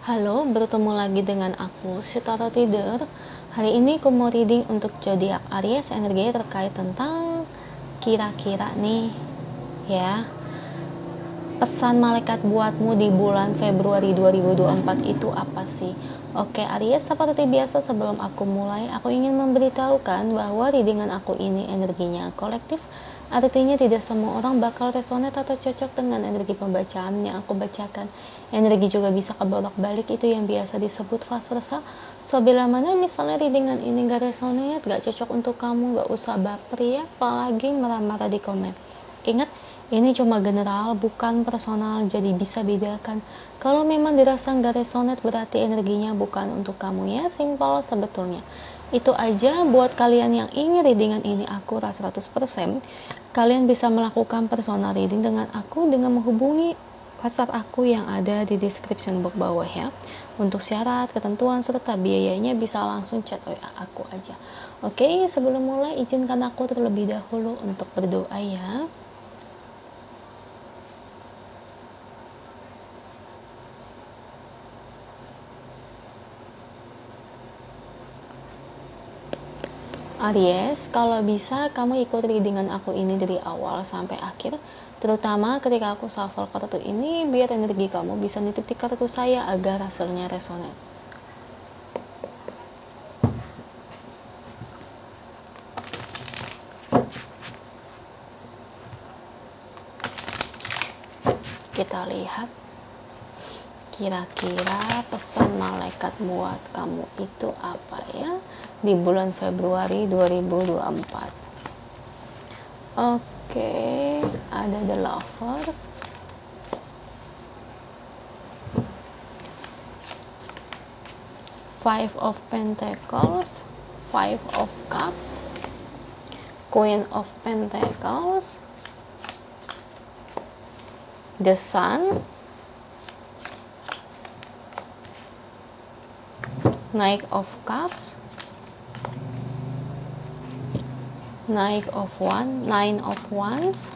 Halo, bertemu lagi dengan aku, Sitara Tider. Hari ini aku mau reading untuk zodiak Aries, energi terkait tentang kira-kira nih, ya. Pesan malaikat buatmu di bulan Februari 2024 itu apa sih? Oke Aries, seperti biasa sebelum aku mulai, aku ingin memberitahukan bahwa readingan aku ini energinya kolektif. Artinya tidak semua orang bakal resonate atau cocok dengan energi pembacaan yang aku bacakan. Energi juga bisa kebolak-balik, itu yang biasa disebut vice versa. So bila mana misalnya readingan ini gak resonate, gak cocok untuk kamu, gak usah baper ya, apalagi marah-marah di komen. Ingat, ini cuma general, bukan personal, jadi bisa bedakan. Kalau memang dirasa nggak resonate, berarti energinya bukan untuk kamu ya, simpel sebetulnya. Itu aja buat kalian yang ingin readingan ini akurat 100%, kalian bisa melakukan personal reading dengan aku dengan menghubungi WhatsApp aku yang ada di description box bawah ya. Untuk syarat, ketentuan, serta biayanya bisa langsung chat WA aku aja. Oke, sebelum mulai izinkan aku terlebih dahulu untuk berdoa ya. Aries, kalau bisa kamu ikut readingan aku ini dari awal sampai akhir, terutama ketika aku shuffle kartu ini, biar energi kamu bisa nitip di kartu saya agar hasilnya resonate. Kita lihat kira-kira pesan malaikat buat kamu itu apa ya di bulan Februari 2024. Oke, ada The Lovers, Five of Pentacles, Five of Cups, Queen of Pentacles, The Sun, Knight of Cups, Nine of Wands,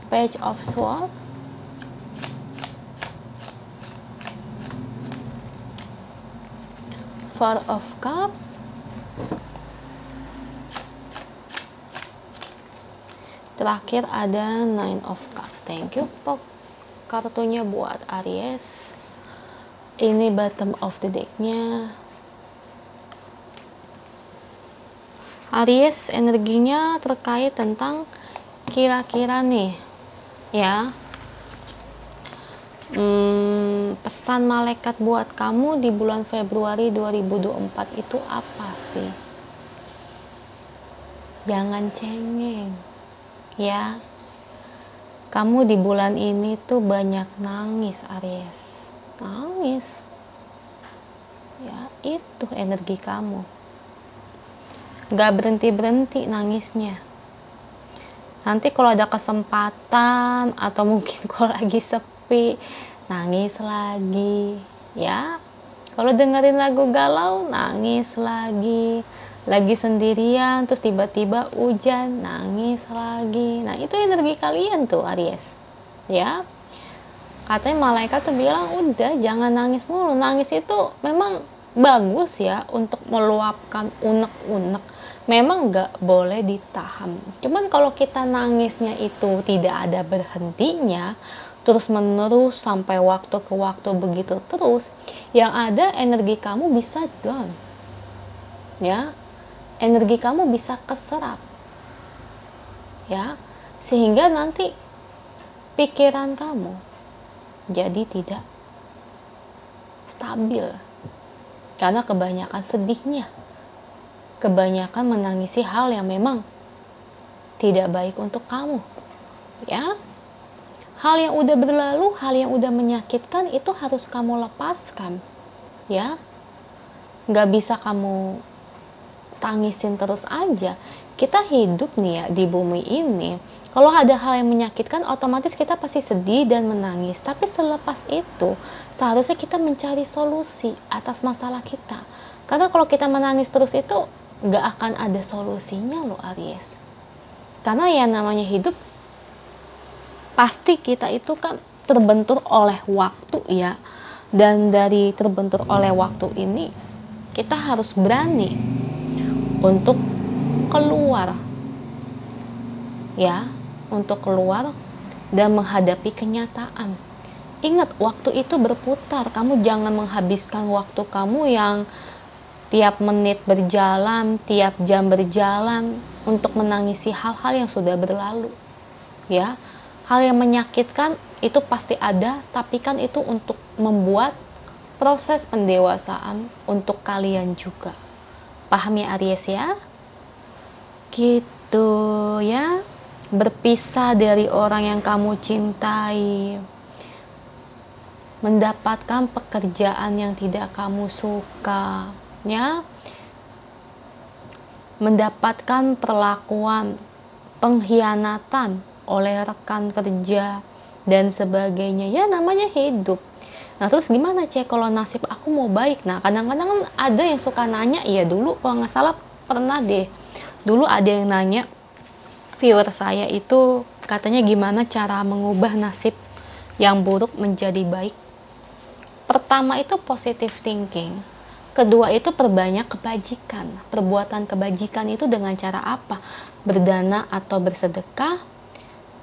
Page of Swords, Four of Cups, terakhir ada Nine of Cups. Thank you kartunya buat Aries. Ini bottom of the decknya. Aries, energinya terkait tentang kira-kira nih ya, pesan malaikat buat kamu di bulan Februari 2024 itu apa sih? Jangan cengeng ya, kamu di bulan ini tuh banyak nangis Aries, nangis ya, itu energi kamu. Gak berhenti-berhenti nangisnya. Nanti kalau ada kesempatan atau mungkin kalau lagi sepi, nangis lagi ya. Kalau dengerin lagu galau, nangis lagi. Lagi sendirian terus tiba-tiba hujan, nangis lagi. Nah itu energi kalian tuh Aries ya. Katanya malaikat tuh bilang udah jangan nangis mulu. Nangis itu memang bagus ya untuk meluapkan unek-unek, memang gak boleh ditahan. Cuman kalau kita nangisnya itu tidak ada berhentinya, terus menerus sampai waktu ke waktu begitu terus, yang ada energi kamu bisa down ya, energi kamu bisa keserap ya, sehingga nanti pikiran kamu jadi tidak stabil karena kebanyakan sedihnya, kebanyakan menangisi hal yang memang tidak baik untuk kamu ya. Hal yang udah berlalu, hal yang udah menyakitkan itu harus kamu lepaskan ya. Gak bisa kamu tangisin terus aja. Kita hidup nih ya di bumi ini, kalau ada hal yang menyakitkan otomatis kita pasti sedih dan menangis. Tapi selepas itu seharusnya kita mencari solusi atas masalah kita. Karena kalau kita menangis terus itu gak akan ada solusinya loh Aries. Karena ya namanya hidup, pasti kita itu kan terbentur oleh waktu ya. Dan dari terbentur oleh waktu ini, kita harus berani untuk keluar, ya, untuk keluar dan menghadapi kenyataan. Ingat, waktu itu berputar. Kamu jangan menghabiskan waktu kamu yang tiap menit berjalan, tiap jam berjalan untuk menangisi hal-hal yang sudah berlalu. Ya, hal yang menyakitkan itu pasti ada, tapi kan itu untuk membuat proses pendewasaan untuk kalian juga. Paham ya Aries ya? Gitu ya. Berpisah dari orang yang kamu cintai, mendapatkan pekerjaan yang tidak kamu suka, ya, mendapatkan perlakuan pengkhianatan oleh rekan kerja dan sebagainya, ya namanya hidup. Nah terus gimana Cek kalau nasib aku mau baik? Nah kadang-kadang ada yang suka nanya, ya dulu kalau nggak salah pernah deh, dulu ada yang nanya, viewer saya itu katanya gimana cara mengubah nasib yang buruk menjadi baik. Pertama itu positive thinking. Kedua itu perbanyak kebajikan. Perbuatan kebajikan itu dengan cara apa? Berdana atau bersedekah,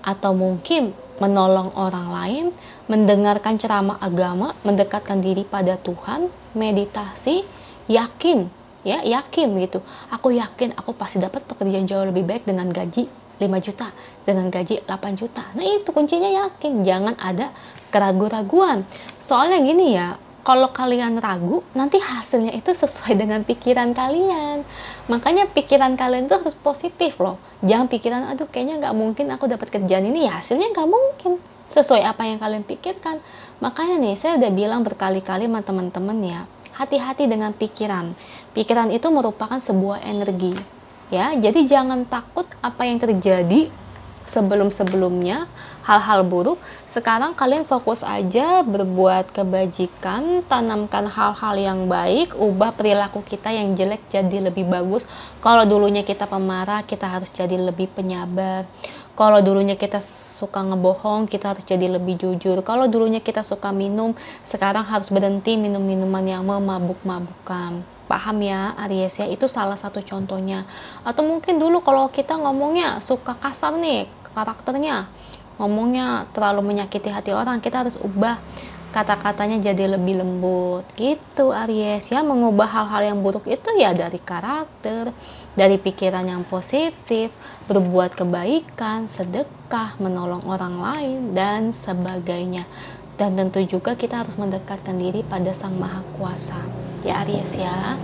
atau mungkin menolong orang lain, mendengarkan ceramah agama, mendekatkan diri pada Tuhan, meditasi, yakin, ya yakin gitu. Aku yakin aku pasti dapat pekerjaan jauh lebih baik dengan gaji 5 juta, dengan gaji 8 juta. Nah itu kuncinya yakin, jangan ada keraguan-raguan. Soalnya gini ya, kalau kalian ragu, nanti hasilnya itu sesuai dengan pikiran kalian. Makanya pikiran kalian tuh harus positif loh. Jangan pikiran, aduh kayaknya nggak mungkin aku dapat kerjaan ini, ya hasilnya nggak mungkin sesuai apa yang kalian pikirkan. Makanya nih, saya udah bilang berkali-kali sama teman-teman ya, hati-hati dengan pikiran. Pikiran itu merupakan sebuah energi. Ya, jadi jangan takut apa yang terjadi sebelum-sebelumnya, hal-hal buruk. Sekarang kalian fokus aja berbuat kebajikan, tanamkan hal-hal yang baik, ubah perilaku kita yang jelek jadi lebih bagus. Kalau dulunya kita pemarah, kita harus jadi lebih penyabar. Kalau dulunya kita suka ngebohong, kita harus jadi lebih jujur. Kalau dulunya kita suka minum, sekarang harus berhenti minum minuman yang memabuk-mabukkan. Paham ya Aries ya, itu salah satu contohnya. Atau mungkin dulu kalau kita ngomongnya suka kasar nih karakternya, ngomongnya terlalu menyakiti hati orang, kita harus ubah kata-katanya jadi lebih lembut gitu Aries ya. Mengubah hal-hal yang buruk itu ya dari karakter, dari pikiran yang positif, berbuat kebaikan, sedekah, menolong orang lain dan sebagainya. Dan tentu juga kita harus mendekatkan diri pada Sang Maha Kuasa ya Aries ya.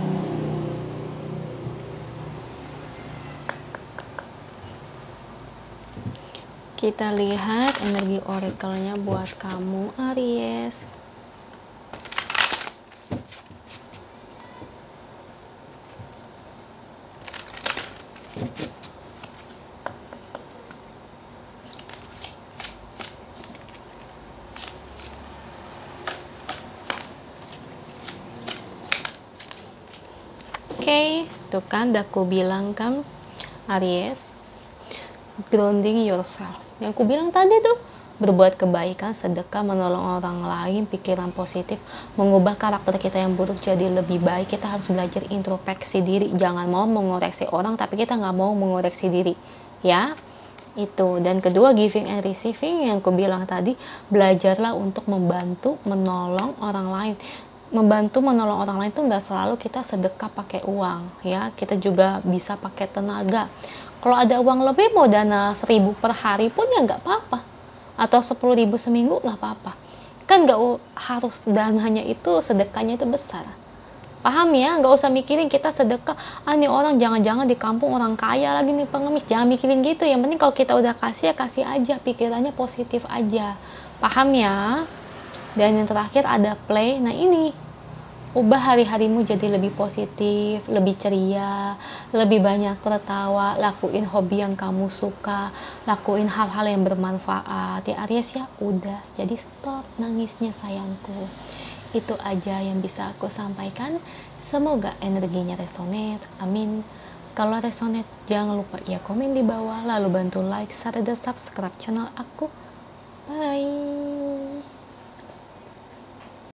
Kita lihat energi oracle-nya buat kamu Aries. Oke, tuh kan udah aku bilang kan Aries, grounding yourself. Yang aku bilang tadi tuh, berbuat kebaikan, sedekah, menolong orang lain, pikiran positif, mengubah karakter kita yang buruk jadi lebih baik. Kita harus belajar introspeksi diri, jangan mau mengoreksi orang tapi kita nggak mau mengoreksi diri ya. Itu. Dan kedua, giving and receiving yang aku bilang tadi, belajarlah untuk membantu, menolong orang lain. Membantu menolong orang lain itu nggak selalu kita sedekah pakai uang ya, kita juga bisa pakai tenaga. Kalau ada uang lebih, mau dana 1.000 per hari pun ya nggak apa-apa, atau 10.000 seminggu nggak apa-apa, kan nggak harus dananya itu, sedekahnya itu besar. Paham ya, nggak usah mikirin kita sedekah, nih orang jangan-jangan di kampung orang kaya lagi nih pengemis, jangan mikirin gitu. Yang penting kalau kita udah kasih ya kasih aja, pikirannya positif aja. Paham ya. Dan yang terakhir ada play. Nah ini, ubah hari-harimu jadi lebih positif, lebih ceria, lebih banyak tertawa, lakuin hobi yang kamu suka, lakuin hal-hal yang bermanfaat ya Aries ya. Udah, jadi stop nangisnya sayangku. Itu aja yang bisa aku sampaikan. Semoga energinya resonate, amin. Kalau resonate jangan lupa ya komen di bawah, lalu bantu like, share, dan subscribe channel aku. Bye.